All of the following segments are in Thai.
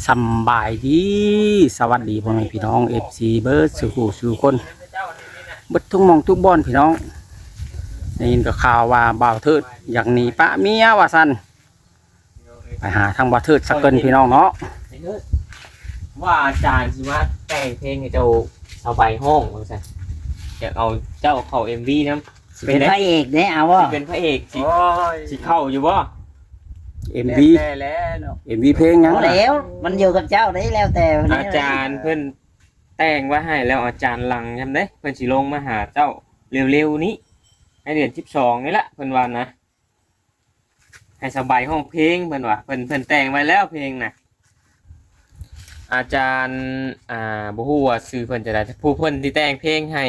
สำบายดีสวัสดีพ่อแม่พี่น้องเอฟซีเบิร์ดสู่คนเบิดทุกหมองทุกบอนพี่น้องได้ยินกับข่าวว่าบ่าวเทิดอยากหนีปะเมียว่าสันไปหาทางบ่าวเทิดสักเกินพี่น้องเนาะว่าอาจารย์สิว่าแต่งเพลงให้เจ้าสบายห้องว่าซั่นอยากเอาเจ้าเข้า MV นำเป็นพระเอกเนี่ยเอาวะเป็นพระเอกสิเข้าอยู่บ่ MV แล้วเนาะ MV เพลงหยัง แล้วมันอยู่กับเจ้าได้แล้วแต่อาจารย์เพิ่นแต่งไว้ให้แล้วอาจารย์หลังจำได้เพิ่นสิลงมาหาเจ้าเร็วๆนี้ให้เดือน12นี่ละเพิ่นว่านะให้สบายห้องเพลงเพิ่นว่าเพิ่นแต่งไว้แล้วเพลงน่ะอาจารย์บ่ฮู้ว่าชื่อเพิ่นจะได้ผู้เพิ่นที่แต่งเพลงให้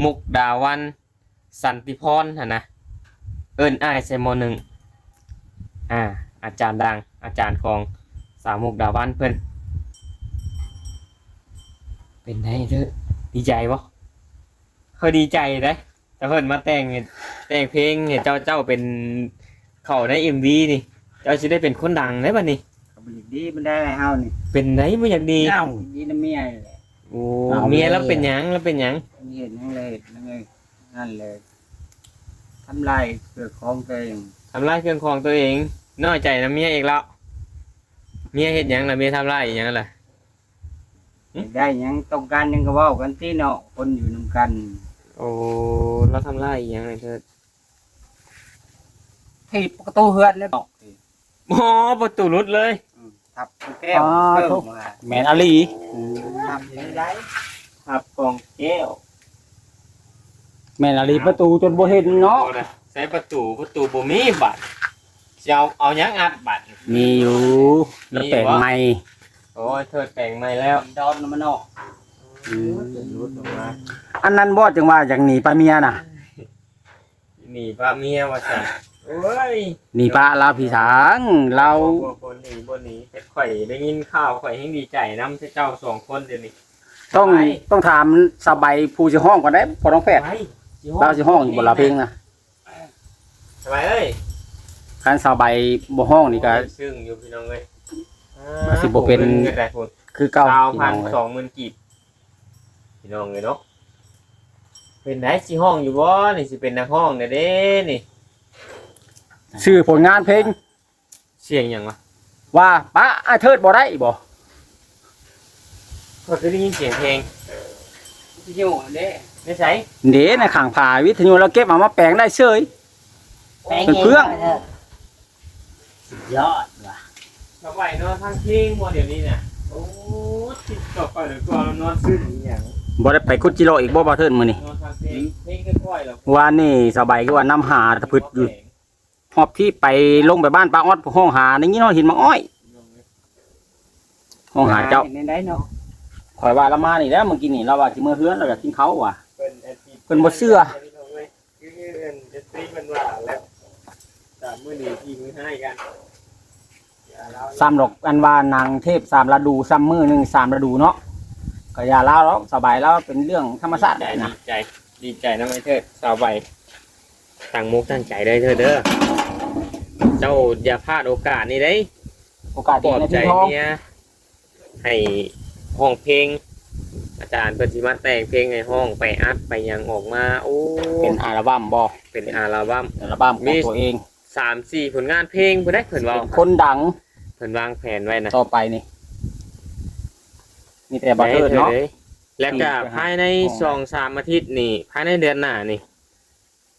มุกดาวันสันติพรหั่นนะเอิ้นอ้ายใส่ม.1อาจารย์ดังอาจารย์ของสาวมุกดาวันเพิ่นเป็นไงเด้อดีใจบ่เขาดีใจเด้แต่เพิ่นมาแต่งเพลงให้เจ้าเป็นเข้าใน MV นี่เจ้าสิได้เป็นคนดังได้บัดนี้มันดีมันได้เฮานี่เป็นไดบ่อยากดีเอ้าดีน้ำเมียแหละโอ้เมียแล้วเป็นหยังเห็นยังเลยนั่นเลยทำลายเพื่อของตัวเองทำลายเครื่องของตัวเองน้อยใจนะเมียอีกแล้วเมียเฮ็ดหยังล่ะเมียทำลายอีหยังล่ะได้ยังต้องการยังก็เว้ากันที่เนาะคนอยู่นำกันโอ้เราทำลายอีหยังไอ้เถิดที่ประตูเฮือนแล้วเนาะอ๋อประตูรุดเลยทับแก้วแมนอาลีทับยังไงทับกองแก้วแมนอาลีประตูจนบ่เห็นเนาะใส่ประตูบ่มีบัตรสิเอาหยังอัดบัตรมีอยู่แล้วแปลงใหม่โอ้ยเถิดแปลงใหม่แล้วดอนมันออกรุดออกมาอันนั้นบ่จังว่าอย่างหนีปลาเมียน่ะหนีปลาเมียว่าซั่นโอ้ยหนีปลาลาพี่ช้างเราบ่หนีเฮ็ดข่อยได้ยินข่าวข่อยแฮงดีใจนำเจ้า2คนเดี๋ยวนี้ต้องถามสบายผู้สิห้องก่อนได้พอน้องแพทย์เราสิห้องอยู่บนลาเพลงนะสบายเอ้ยคันสบายบ่ห้องนี่ก็ซึ่งอยู่พี่น้องเอ้ยสิบ่เป็นคือเก่า 20,000 กีบพี่น้องเอ้ยเนาะเป็นได้สิห้องอยู่บ่นี่สิเป็นนักห้องเด้นี่ชื่อผลงานเพลงเสียงหยังวะว่าป้าไอ้เทิดบ่ได้บ่ก็คือได้ยินเสียงเพลงวิทยุเด้ไม่ใช่เด้ในข้างผาวิทยุเราเก็บมาแปลงได้เฉยเป็นเครื่องยอดว่ะสบายนอนทางเพลงบ่เดี๋ยวนี้น่ะโอ้ติดต่อไปเดี๋ยวก่อนนอนซึ้งอีหยังบ่ได้ไปคุดจิโร่อีกบ่เทิดมื้อนี้นอนทางเพลงค่อยๆแล้วว่านี่สบายคือว่าน้ำหาตะพึดอยู่หอบที่ไปลงไปบ้านป้าออดห้องหาในนี้เนาะเห็นมังอ้อยห้องหาเจ้าได้เนาะข่อยว่าละมานี่แล้วมึงกินนี่เราว่าสิมื้อเฮือนแล้วก็กินเขาว่ะเพิ่นบ่เชื่อมันว่าแล้วมื้อนี้ที่มื้อให้กันซ้ำดอกอันว่านางเทพ3ฤดูซ้ำมื้อนึง3ฤดูเนาะก็อย่าลาแล้วสบายแล้วเป็นเรื่องธรรมชาติได้นะดีใจนำไอ้เถิดสาวใบตั้งมุกตั้งใจได้เถิดเด้อเจ้าอย่าพลาดโอกาสนี้เด้โอกาสดีในที่ท้องให้ห้องเพลงอาจารย์เพิ่นสิมาแต่งเพลงให้ห้องไปอัดไปยังออกมาโอ้เป็นอัลบั้มบ่เป็นอัลบั้มของตัวเอง 3-4 ผลงานเพลงเพิ่นได้เพิ่นว่าคนดังเพิ่นวางแผนไว้นะต่อไปนี่มีแต่บัตเตอร์เนาะแล้วก็ภายใน 2-3 อาทิตย์นี่ภายในเดือนหน้านี่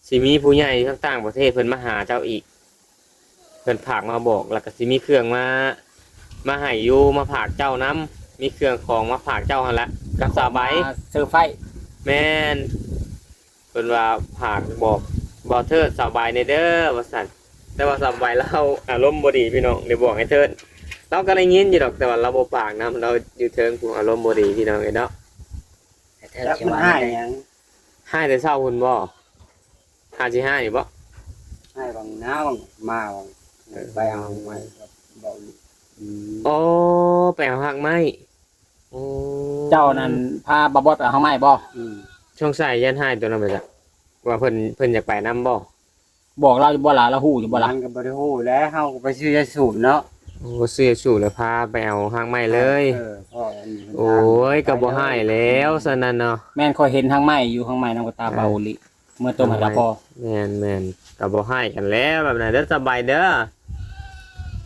สิมีผู้ใหญ่ทั้งต่างประเทศเพิ่นมาหาเจ้าอีกเพิ่นฝากมาบอกแล้วก็สิมีเครื่องมาให้อยู่มาฝากเจ้านํมีเครื่องของมาฝากเจ้าหั่นละกับสาวใบเซอร์ไพรส์แม่นเพิ่นว่าฝากบอกบ่เทิดสาวใบในเด้อว่าซั่นแต่ว่าสาวใบเราอารมณ์บ่ดีพี่น้องเดี๋ยวบอกให้เทิดเราก็ได้ยินอยู่ดอกแต่ว่าเราบ่ปากนํเราอยู่เทิงผู้อารมณ์บ่ดีพี่น้องเอ้ยเนาะแต่เธอสิว่าให้หยังให้แต่เช้าพุ่นบ่หาสิให้อยู่บ่ให้บางน้าบางมาบางไปเอาไว้บ่โอ้ไปเอาหักไม้โอ้เจ้านั่นพาบ่ไปเอาไม้บ่ช่องใส่ยันให้ตัวนั้นไปจ้ะว่าเพิ่นอยากไปนํบ่บอกเราอยู่บ่ล่ะเราฮู้อยู่บ่ล่ะมันก็บ่ได้ฮู้แล้วเฮาก็ไปซื้อยาสูบเนาะ โอ้เสื้อชูแล้วพาไปเอาหางไม้เลย พ่ออันนี้ โอ้ยก็บ่ให้แล้วซะนั่นเนาะ แม่นคอยเห็นทางไม้อยู่ข้างไม้น้องกระตาเบาลิเมื่อต้มให้ละพอ แม่นก็บ่ให้กันแล้วแบบนั้นเด้อสบายเด้อ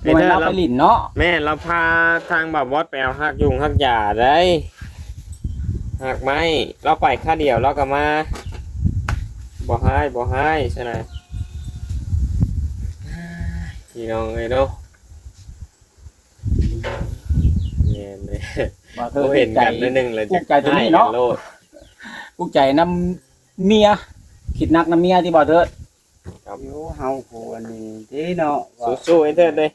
บ่แม่นเราไปลิ้นเนาะ แม่เราพาทางบ่าวอดไปเอาหักยุงหักหญ้าได้หักไม้เราไปค่าเดียวเราก็มาบ่ให้ใช่ไหมพี่น้องเอ้ยเนาะแม่นเลย บ่เธ บ่ อ เห็นกันนิดนึงเลย ปลุกใจตัวนี้เนาะ ให้กัโลด ปลุกใจน้ำเมียคิดนักน้ำเมียที่บ่เถิด อยู่เฮาผู้อันนี้ที่เนาะว่า สู้ๆไอ้เถิดเด้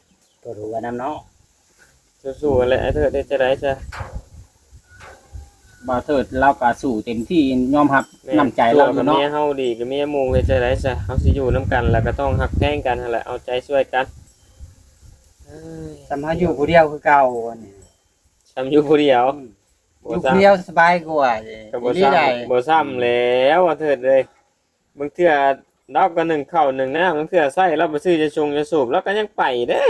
ก็รู้ว่าน้ำเนาะ สู้ๆเลยไอ้เถิดได้จะได้ซะ บ่เถิดเราก็สู้เต็มที่ยอมรับน้ำใจเราอยู่ กับ เนาะ เมียเฮาดีกับเมียหมู่เฮ็ดจะได้ซะเฮาสิอยู่นํกันแล้วก็ต้องฮักแท้งกันนั่นแหละเอาใจช่วยกันเอ้ย สำหรับอยู่ผู้เดียวคือเก่าอันนี้ ทำอยู่ผู้เดียว อยู่ผู้เดียวสบายกว่าเด้ ก็บ่ อีหลี ซ้ำ ได้ บ่ซ้ำแล้วว่าเถิดเลยบางเทื่อเราก็นึ่งข้าวนึ่งน้ำบางเทื่อใส่เราไปซื้อจะชงจะสูบแล้วก็ยังไปเด้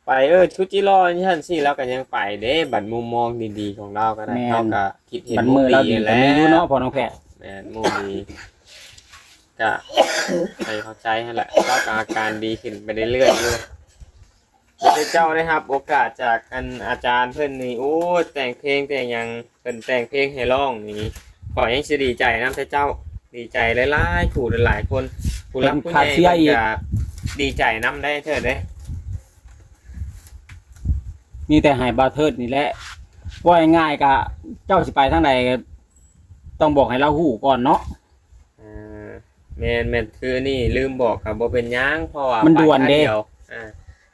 ไปชุดจิรอนี่ท่านสิแล้วก็ยังไปเด้บัดมุมมองดีๆของเราก็ได้เราก็คิดเห็น บันมือเราดี แล้ แต่ ว มีอยู่เนาะพอน้องแพทย์ แม่นหมู่ดีก็ให้เข้าใจให้แหละก็อาการดีขึ้นไปเรื่อยๆอยู่เจ้านะครับ โอกาสจากอาจารย์เพิ่นนี่โอ้แต่งเพลงแต่งหยังเพิ่นแต่งเพลงให้ร้องนี่ขอยังสิดีใจนำเจ้าดีใจหลายๆผู้หลายๆคนผู้รักผู้ใหญ่เพิ่นก็ดีใจนำได้เถิดเด้ มีแต่ให้บ่เถิดนี่แหละว่าง่ายๆก็เจ้าสิไปทางใดก็ต้องบอกให้เราฮู้ก่อนเนาะ แม่นคือนี่ลืมบอกครับบ่เป็นหยังเพราะว่า มันด่วนเด้ ไปแค่ยว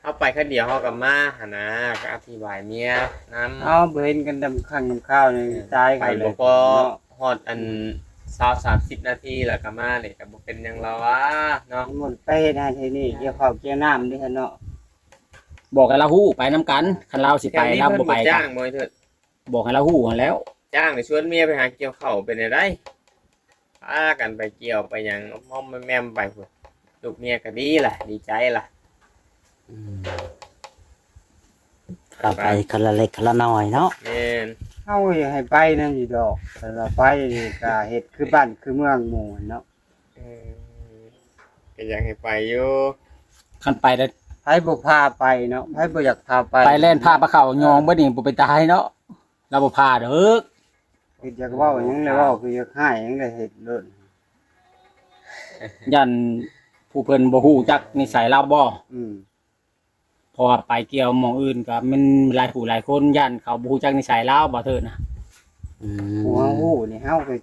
เอาไปแค่เดียวเฮาก็มาหั่นนะก็อธิบายเมียนำ เอาบ่เห็นกันดำข้างดำข้าวนี่ตาย ไป กันเล บ่ ย พอฮอดอัน20-30นาทีแล้วก็มานี่ก็บ่เป็นหยังแล้ววะเนาะ หมดไปเฮ็ดให้ที่นี่เกี่ยวข้าวเกี่ยวน้ำนี่ฮะเนาะ บอกให้เราฮู้ไปนํกันคันเราสิไปเราบ่ไป จ้า ก็ งบ่เถิด บอกให้เราฮู้หั้นแหล้ว จ้างให้ชวนเมียไปหาเกี่ยวข้าวเป็นได้พากันไปเกี่ยวไปหยังมอมแม่มไปพุ่นลูกเมียก็ดีล่ะดีใจล่ะ เราไปคนละเล็กคนละน้อยเนาะ แม่น เฮาอยากให้ไปนั่นอยู่ดอกแต่เราไปนี่ก็เฮ็ดคือบ้านคือเมืองหมู่เนาะ ก็อยากให้ไปอยู่ คันไปแล้ว ไผบ่พาไปเนาะไผบ่อยากพาไป ไปแล่นพาปลาเขายองบ่นี่บ่ไปตายเนาะเราบ่พาเด้อ คืออยากเว้าหยังเลยเว้าคืออยากให้หยังเลยเฮ็ดโลด ยันผู้เพิ่นบ่ฮู้จักนิสัยเราบ่ อืม เพราะว่าไปเกี่ยวหม่องอื่นก็มันหลายผู้หลายคนยันเขาบ่ฮู้จักนิสัยเราบ่เถิดนะ ผู้เฮาฮู้นี่เฮาก็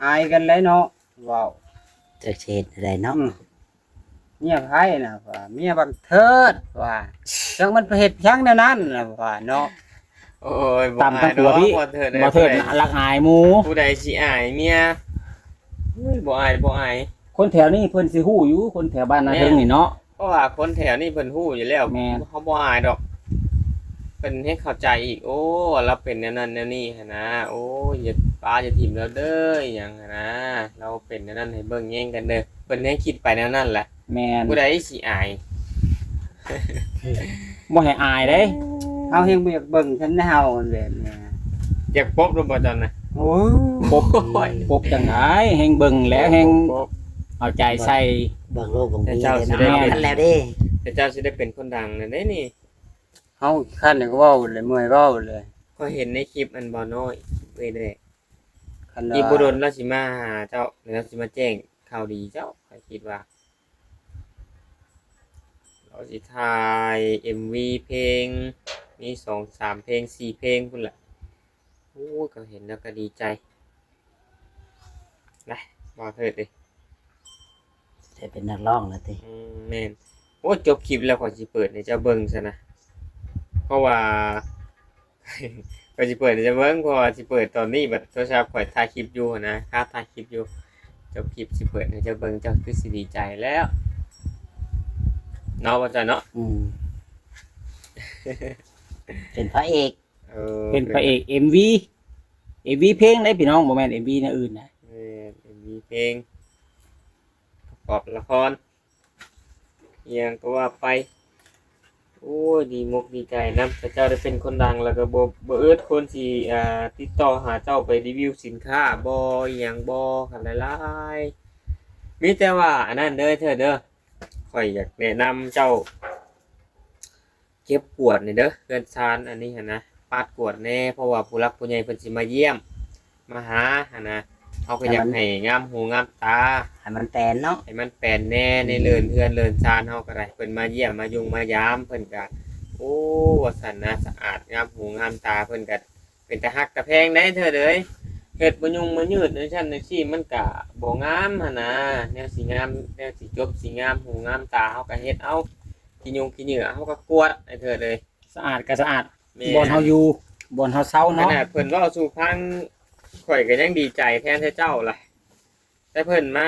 อายกันเลยเนาะเว้า จะเช็ดอะไรเนาะ เมียไผน่ะว่าเมียบักเทิดว่าจังมันไปเฮ็ดหยังแนวนั้นน่ะว่าเนาะ โอ้ย ตามทั้งตัวพี่ บ่เถิด บ่เถิดน่ะรักอายหมู่ ผู้ใดสิอายเมียเฮ้ยบ่อาย คนแถวนี้เพิ่นสิฮู้อยู่คนแถวบ้านนาเทิงนี่เนาะ เพราะว่าคนแถวนี้เพิ่นฮู้อยู่แล้ว แม่น เขาบ่อายดอกเพิ่นให้เข้าใจอีกโอ้เราเป็นแนวนั้นแนวนี้หั่นนะโอ้ยอย่าป้าอย่าถิ่มเราเด้อหยังหั่นนะเราเป็นแนวนั้นให้เบิ่งแย่งกันเด้อเพิ่นให้คิดไปแนวนั้นแหละ แม่น ผู้ใดสิอาย บ่ให้อายเด้ เฮาเฮงบ่อยากเบิ่งฉันเฮาอันแบบนี้ อยากพบรู้บ่จันนะ โอ้ย ปบปบจังได๋แฮงเบิ่งแล้วแฮง พบ เอาใจใส่ เบิ่งโลกของพี่ เจ้าสิ เลย ได้ เนาะนั่นแล้วเด้ แต่เจ้าสิได้เป็นคนดังนั่นเด้นี่ เฮาคันก็เว้าเลยเมื่อยเว้าเลย ก็เห็นในคลิปอันบ่น้อยเว้ยเด้ คัน อีกบ่โดนเราสิมาหาเจ้าแล้วสิมาแจ้งข่าวดีเจ้าข้อยคิดว่าเราสิถ่าย MV เพลงมี2-3เพลง4เพลงพุ่นล่ะโอ้ยก็เห็นแล้วก็ดีใจนะบ่เถิดเด้ จะเป็นนักร้องแล้วติ แม่นโอ้จบคลิปแล้วข่อยสิเปิดให้เจ้าเบิ่งซะนะเพราะว่า ข่อยสิเปิดให้เจ้าเบิ่งเพราะว่าสิเปิดตอนนี้บัดโทรศัพท์ข่อยถ่ายคลิปอยู่หั้นนะถ่ายคลิปอยู่จบคลิปสิเปิดให้เจ้าเบิ่งเจ้าคือสิดีใจแล้วเนาะว่าจ้ะเนาะ เป็นพระเอก เป็นพระเอก MV เพลงได้พี่น้องบ่แม่น MV แนวอื่นนะ มีเพลงประกอบละครเอียงก็ว่าไป โอ้ยดีมุกดีใจนะพระเจ้าได้เป็นคนดังแล้วก็บ่เอิ้นคนสิติดต่อหาเจ้าไปรีวิวสินค้าบ่อีหยังบ่คันหลายๆมีแต่ว่าอันนั้นเด้อเธอเด้อข่อยอยากแนะนำเจ้าเก็บกวดนี่เด้อเรือนชานอันนี้หั่นนะปาดกวดแน่เพราะว่าผู้รักผู้ใหญ่เพิ่นสิมาเยี่ยมมาหาหั่นนะเขาก็อยากให้งามหูงามตา ให้มันแปลนเนาะ ให้มันแปลนแน่ในเรือนเฮือนเรือนชานเฮาก็ได้เพิ่นมาเยี่ยมมายุงมายามเพิ่นก็โอ้ว่าซั่นนะสะอาดงามหูงามตาเพิ่นก็เป็นตาฮักตาแพงได้เธอเด้ยเฮ็ดบ่ยุ่งบ่ยืดในชั้นในซี่มันก็บ่งามหั่นนะแนวสิงามแนวสิจบสิงามหูงามตาเฮาก็เฮ็ดเอาขี้ยุงขี้เหงื่อเฮาก็กวดให้เธอเลย สะอาดก็สะอาด แม่ บ่อนเฮาอยู่บ่อนเฮาเซา ข เนาะ นาดเพิ่นเว้าสู่พังข่อยก็ยังดีใจแทนเจ้าล่ะแต่เพิ่นมา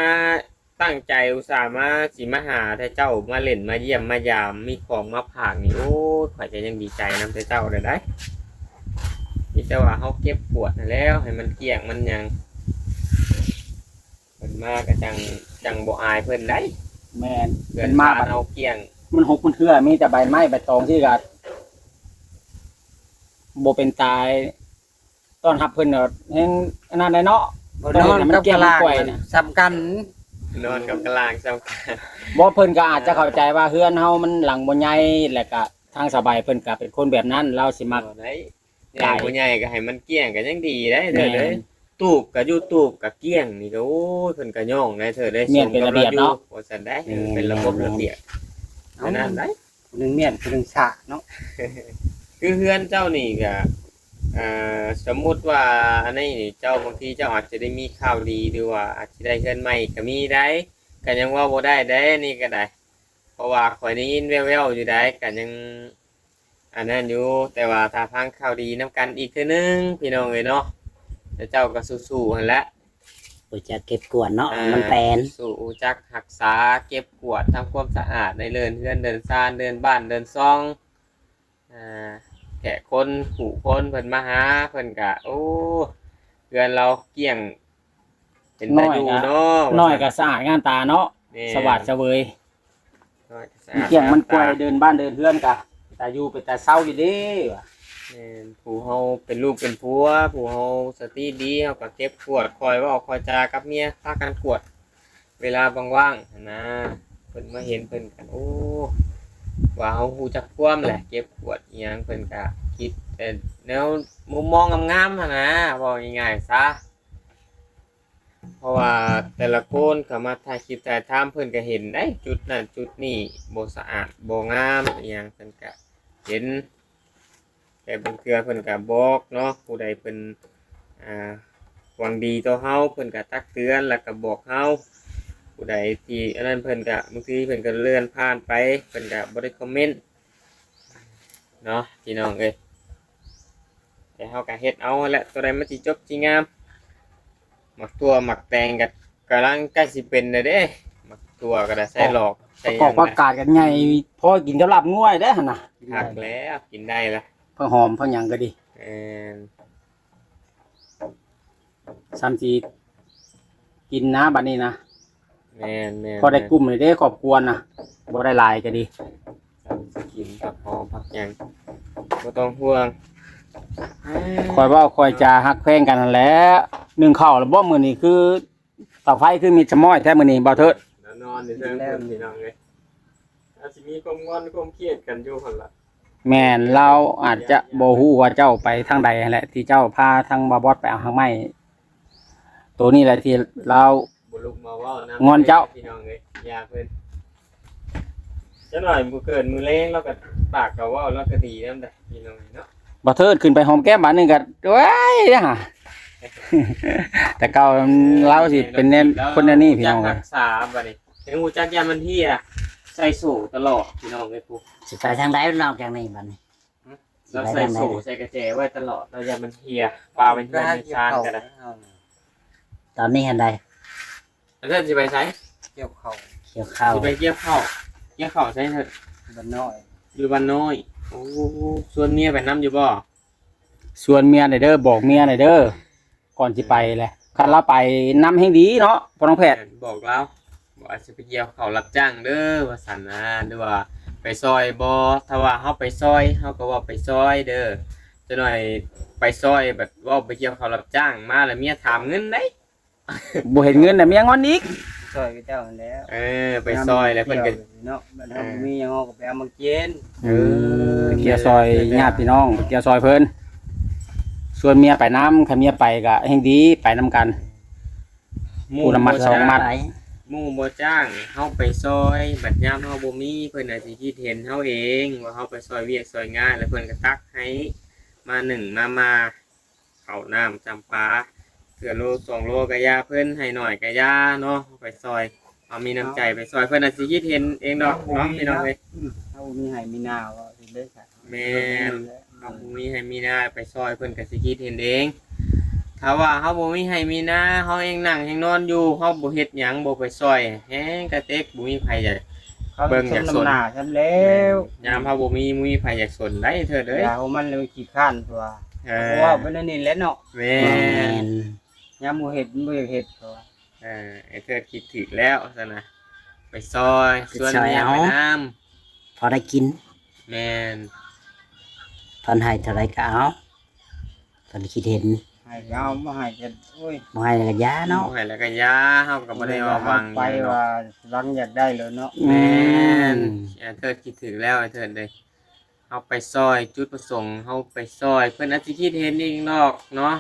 ตั้งใจอุตส่าห์มาสิมาหาเจ้ามาเล่นมาเยี่ยมมายามมีของมาผากนี่โอ้ยข่อยก็ยังดีใจนำเจ้าเลยได้มีแต่ว่าเฮาเก็บปวดนั่นแล้วให้มันเกลี้ยงมันหยังเพิ่นมาก็จังบ่อายเพิ่นได้ แม่น เกิ เป็น นมา มา บัด เอาเกลี้ยง มันหกมันเทื่อมีแต่ใบไม้ใบตองที่ก็บ่เป็นตายต้อนรับเพิ่นเนาะแฮงอันนั้นได้เนาะ บ่นอนกับกะลาง กล้วยน่ะ สำคัญ นอนกับกลางสำคัญ บ่เพิ่นก็อาจจะเข้าใจว่าเฮือนเฮามันหลังบ่ใหญ่แล้วก็ทางสบายเพิ่นก็เป็นคนแบบนั้นเราสิมัก ได้ใหญ่บ่ใหญ่ก็ให้มันเกลี้ยงก็ยังดีได้เด้อเด้อ ตูบกับยูตูบกับเกี้ยงนี่ก็โอ้ยเพิ่นก็ย่องได้เธอได้ เมียนเป็นระเบียบเนาะ ว่าซั่นได้เป็นระบบระเบียบอันนั้นได้ หนึ่งเมียนหนึ่งสะเนาะ คือเฮือนเจ้านี่ก็สมมุติว่าอันนี้นี่เจ้าบางทีเจ้าอาจจะได้มีข่าวดีหรือว่าอาจจะได้เฮือนใหม่ก็มีได้ก็ยังว่าบ่ได้ได้นี่ก็ได้ เพราะว่าข่อยได้ยินแว่วๆอยู่ได้ก็ยังอันนั้นอยู่แต่ว่าถ้าฟังข่าวดีนํกันอีกเทื่อนึงพี่น้องเอ้ยเนาะแล้วเจ้าก็สู้ๆหั่นแหละ บ่จะเก็บกวนเนาะมันแปลน สู่จักรักษาเก็บกวาดทำความสะอาดในเรือนเฮือนเดินซานเดินบ้านเดินซองแขกคนผู้คนเพิ่นมาหาเพิ่นกะโอ้เรือนเราเกลี้ยงเป็นตาอยู่เนาะ น้อยก็สะอาดงามตาเนาะ แม่ สวัสดิ์เสวย น้อยก็สะ มี อาด เกี่ยงมันกล้วยเดินบ้านเดินเฮือนก็แต่อยู่เป็นแต่เศร้าอยู่เด้ว่ะ แม่นผู้เฮาเป็นลูกเป็นผัวผู้เฮาสติดีเฮาก็เก็บกวดคอยเว้าคอยจากับเมียพากันกวด เวลาว่างๆนะเพิ่นมาเห็นเพิ่นกันโอ้ว่าเฮาฮู้จักความแหละเก็บกวดอีหยังเพิ่นก็คิดแต่แนวมุมมองงามๆหั่นนะบอกง่ายๆซะเพราะว่าแต่ละคนเข้ามาถ่ายคลิปถ่ายทำเพิ่นก็เห็นได้จุดนั้นจุดนี้บ่สะอาดบ่งามอีหยังเพิ่นก็เห็นแต่บางเทื่อเพิ่นก็บอกเนาะผู้ใดเพิ่นหวังดีต่อเฮาเพิ่นก็ตักเตือนแล้วก็บอกเฮา ผู้ใดที่อันนั้นเพิ่นก็บางทีเพิ่นก็เลื่อนผ่านไปเพิ่นก็บ่ได้คอมเมนต์เนาะพี่น้องเอ้ยแต่เฮาก็เฮ็ดเอาแหละตัวใดมันสิจบสิงามหมักตัวหมักแตงก็กำลังใกล้สิเป็นแล้วเด้หมักตัวก็ได้ใส่หลอก ป ใส่ ระ ห กอ ยั บ ง ประกาศกันใหญ่พอกินกับลาบง่วยได้หั่นน่ะ คักแล้วกินได้ละ เพิ่งหอมเพิ่งหยังก็ดี เอ่อ ซ้ำสิกินนะบัดนี้นะ แม่นๆ พอได้กลุ่มเลยเด้ครอบครัวน่ะบ่ได้หลายก็ดี สกินผักหอมผักหยังบ่ต้องห่วง คอยเว้าคอยจาฮักแพงกันนั่นแหละนึ่งข้าวแล้วบ่มื้อนี้คือเตาไฟคือมีชะม้อยแท้มื้อนี้บ่เถิด แล้วนอนอยู่เทิงเพิ่นพี่น้องเอ้ยอาจสิมีความงอนความเครียดกันอยู่หั่นล่ะ แม่นเราอาจจะบ่ฮู้ว่าเจ้าไปทางใดนั่นแหละที่เจ้าพาทางบาบอสไปเอาทางไม้ตัวนี้แหละที่เรา บุลุกมาเว่าน งอนเจ้า พี่น้องเลยอยาเพิ่นจะหน่อยมือเกินมือเล้งแล้วก็ปากก็เว่าแล้วก็ดีนั่นแหละพี่น้องเนาะ บ่เทิดขึ้นไปหอมแก้มบาดหนึงก็โอ้ยนะ แต่เก่าเราสิเป็นแนวคนแนวนี้พี่น้อง จัก เอ้ รั ย กษาบัดนี้ถึงหูจักยามันเฮียใส่โซ่ตลอดพี่น้องเลยปุ๊ สิไปทางใดนอกจากนี้บัดนี้สิ เรา ไป ใส่ ทางใด โซ่ใส่กระแจไว้ตลอดเรายามันเฮียปลาเป็นเพื่อนเป็นชานกันนะ ตอนนี้อันใด แล้วเพื่อนสิไปใช้ เกี่ยวเขา เกี่ยวข้าว สิไปเกี่ยวข้าวใช้เถอะ บ้านน้อย อยู่บ้านน้อยโอ้ส่วนเมียไปน้ำอยู่บ่ ส่วนเมียหน่อยเด้อบอกเมียหน่อยเด้อก่อนสิไปแหละคันเราไปนำให้ดีเนาะพ่อน้องแพทย์ บอกเราบอกอาจจะไปเกี่ยวเขารับจ้างเด้อว่าสันนะหรือว่า ไปซอยบ่ถ้าว่าเฮาไปซอยเฮาก็ว่าไปซอยเด้อจะหน่อยไปซอยแบบว่าไปเกี่ยวเขาวรับจ้างมาแล้วเมียถามเงินได้ บ่เห็นเงินน่ะเมียงอนอีก ซอยกับเจ้านั่นแหล้ว ไปซอยแล้วเพิ่นก็ เนาะมันทำมีหยังเอาก็ไปเอามาเกณฑ์ เกี่ยวซอยญาติพี่น้องเกี่ยวซอยเพิ่นส่วนเมียไปน้ำคันเมียไปก็แห่งดีไปนํกัน ผู้ละมัดสองมัด ไป หมู่บ่จ้างเฮาไปซอยบัดยามเฮาบ่มีเพิ่นอาจสิคิดเห็นเฮาเองว่าเฮาไปซอยเวียกซอยงานแล้วเพิ่นก็ตักให้มา1มาข้าวน้ำจำปาเทื่อโล2โลก็ยาเพิ่นให้หน่อยก็ยาเนาะไปซอยเอามีน้ำใจไปซอยเพิ่นอาจสิคิดเห็นเองดอกเนาะพี่น้องเอ้ย เฮามีให้มีหน้าก็สิได้ค่ะ แม่น เอาบ่มีให้มีหน้าไปซอยเพิ่นก็สิคิดเห็นเองถ้าว่าเฮาบ่มีให้มีหน้าเฮาเองนั่งเองนอนอยู่เฮาบ่เฮ็ดหยังบ่ไปซอยแฮงกระเต็กบ่มีไผอยาก เขา เบิ่งอยากสน น้ำหน้าฉันแล้ว ยามเฮาบ่มีไผอยากสนได้เถิดเอ้ย อย่าเอามันเลยขี้ข้านตัว เอ เพ อ ราะว่าเป็นอันนี่แหละเนาะ แม่ แม่ น น ยามบ่เฮ็ดมันบ่อยากเฮ็ดตัว ไอ้เถิดคิดถึกแล้วซั่นน่ะไปซอยส่วนเมียไปน้ำ พอได้กิน แม่น เพิ่นให้เท่าไรก็เอาเพิ่นคิดเห็น ให้เอาบ่ให้จะโอ้ย บ่ให้แล้วก็ยาเนาะ เอาให้แล้วก็ยาเฮาก็บ่ได้ว่าหวัง ไป หยังหรอก ว่าหวังอยากได้เลยเนาะ แม่นไอ้เถิดคิดถึกแล้วไอ้เถิดเลยเฮาไปซอยจุดประสงค์เฮาไปซอยเพิ่นอาจสิคิดเห็นเองดอกเนาะ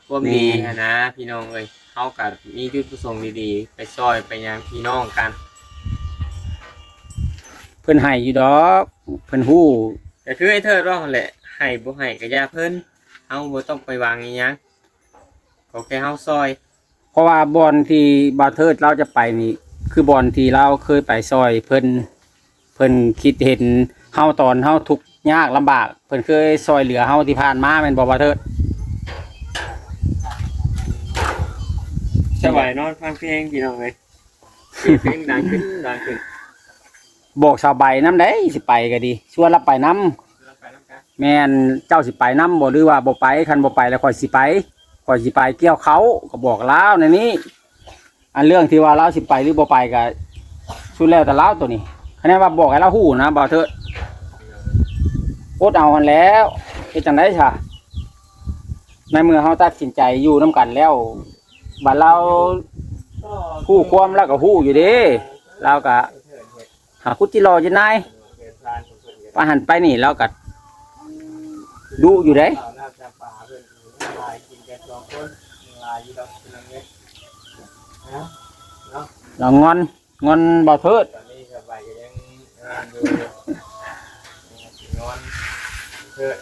บ่มีหั้นนะพี่น้องเอ้ยเฮาก็มีจุดประสงค์ดีๆไปซอยไปหยังพี่น้องกัน เพิ่นให้อยู่ดอกเพิ่นฮู้ ก็คือไอ้เถิดว่าหั่นแหละให้บ่ให้ก็อย่าเพิ่นเฮาบ่ต้องไปวางอีหยังก็แค่เฮาซอย เพราะว่าบอนที่บาวเทิดเราจะไปนี่ คือบอนที่เราเคยไปซอยเพิ่นคิดเห็นเฮาตอนเฮาทุกข์ยากลำบาก เพิ่นเคยซอยเหลือเฮาที่ผ่านมาแม่นบ่บาวเทิด สบายนอนฟังเพลงพี่น้องเอ้ยเพลงดังขึ้นดังขึ้น บอกสาวใบน้ำได้สิไปก็ดีชวนเราไปน้ำแม่นเจ้าสิไปน้ำบ่หรือว่าบ่ไปคันบ่ไปแล้วค่อยสิไปเกี่ยวเขาก็บอกลาวในนี้อันเรื่องที่ว่าเราสิไปหรือบ่ไปก็สุดแล้วแต่ลาวตัวนี้คะแนนว่าบอกให้เราฮู้นะบ่าวเถิดอดเอาหันแล้วเฮ็ดจังได๋ซะในเมื่อเฮาตัดสินใจอยู่นํกันแล้วบัดเราฮู้ความแล้วก็ฮู้อยู่เด้เราก็หาคุดที่รออยู่นายไปหันไปนี่เราก็ดูอยู่เด้เรางอนบ่เทิด ตอนนี้สบายก็ยังดูงอนเถิด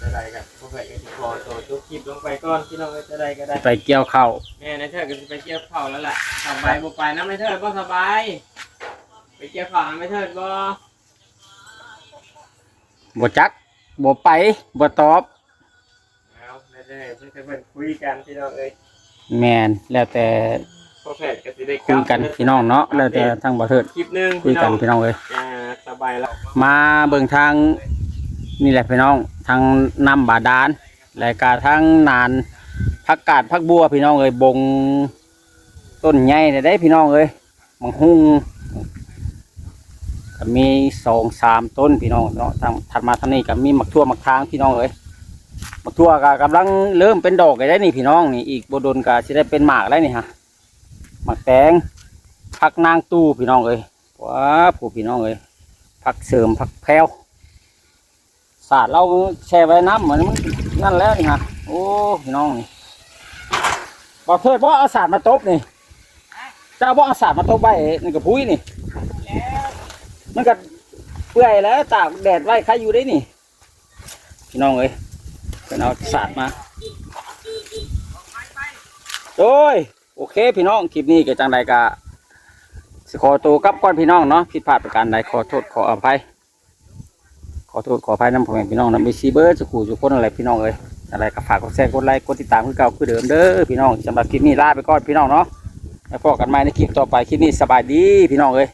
จะได้กันพวกเอ้ยก็สิขอตัวจบคลิปลงไปก่อนพี่น้องเอ้ยจะได้ก็ได้ ไปเกี่ยวข้าว แม่นายเถิดก็สิไปเกี่ยวข้าวแล้วล่ะสบายบ่ไปนำนายเถิดบ่สบายไปเกี่ยวข้าวนำนายเถิดบ่ บ่จักบ่ไปบ่ตอบ เอาได้เพิ่นจะเพิ่นคุยกันพี่น้องเอ้ย แม่นแล้วแต่ พ่อแพทย์ก็สิได้ คุยกันพี่น้องเนาะแล้วแต่ทางบ่เทิด คลิปหนึง คุยกันพี่น้องเอ้ย สบายแล้ว มาเบิ่งทางนี่แหละพี่น้องทางน้ำบาดาลและก็ทางนานผักกาดผักบัวพี่น้องเอ้ยบงต้นใหญ่ได้พี่น้องเอ้ยมังหุงก็มี2-3ต้นพี่น้องเนาะทางถัดมาทางนี้ก็มีมักทั่วมักทางพี่น้องเอ้ยมักทั่วก็กำลังเริ่มเป็นดอกได้นี่พี่น้องนี่อีกบ่ดนก็สิได้เป็นหมากแล้วนี่ฮะหมากแตงผักนางตู้พี่น้องเอ้ยว้าผู้พี่น้องเอ้ยผักเสริมผักแพรวสาดเราแช่ไว้น้ำเหมือนมันนั่นแล้วนี่ฮะโอ้พี่น้องนี่บอกเถิดบ่เอาสาดมาตบนี่เจ้าบ่เอาสาดมาตบไว้นี่กับพุ้ยนี่มันก็เปื่อยแล้วตากแดดไว้ใครอยู่ได้นี่พี่น้องเอ้ยเป็นเอาสาดมาโอ้ยโอเคพี่น้องคลิปนี้ก็จังใดก็สิขอตัวกลับก่อนพี่น้องเนาะผิดพลาดประการใดขอโทษขออภัยขอโทษขออภัยน้ำพ่อแม่พี่น้องนะมีซีเบิร์ดสุขุสุขคนอะไรพี่น้องเอ้ยอะไรก็ฝากกดแชร์กดไลค์กดติดตามคือเก่าคือเดิมเด้อพี่น้องสำหรับคลิปนี้ลาไปก่อนพี่น้องเนาะแล้วพบกันใหม่ในคลิปต่อไปคลิปนี้สบายดีพี่น้องเอ้ย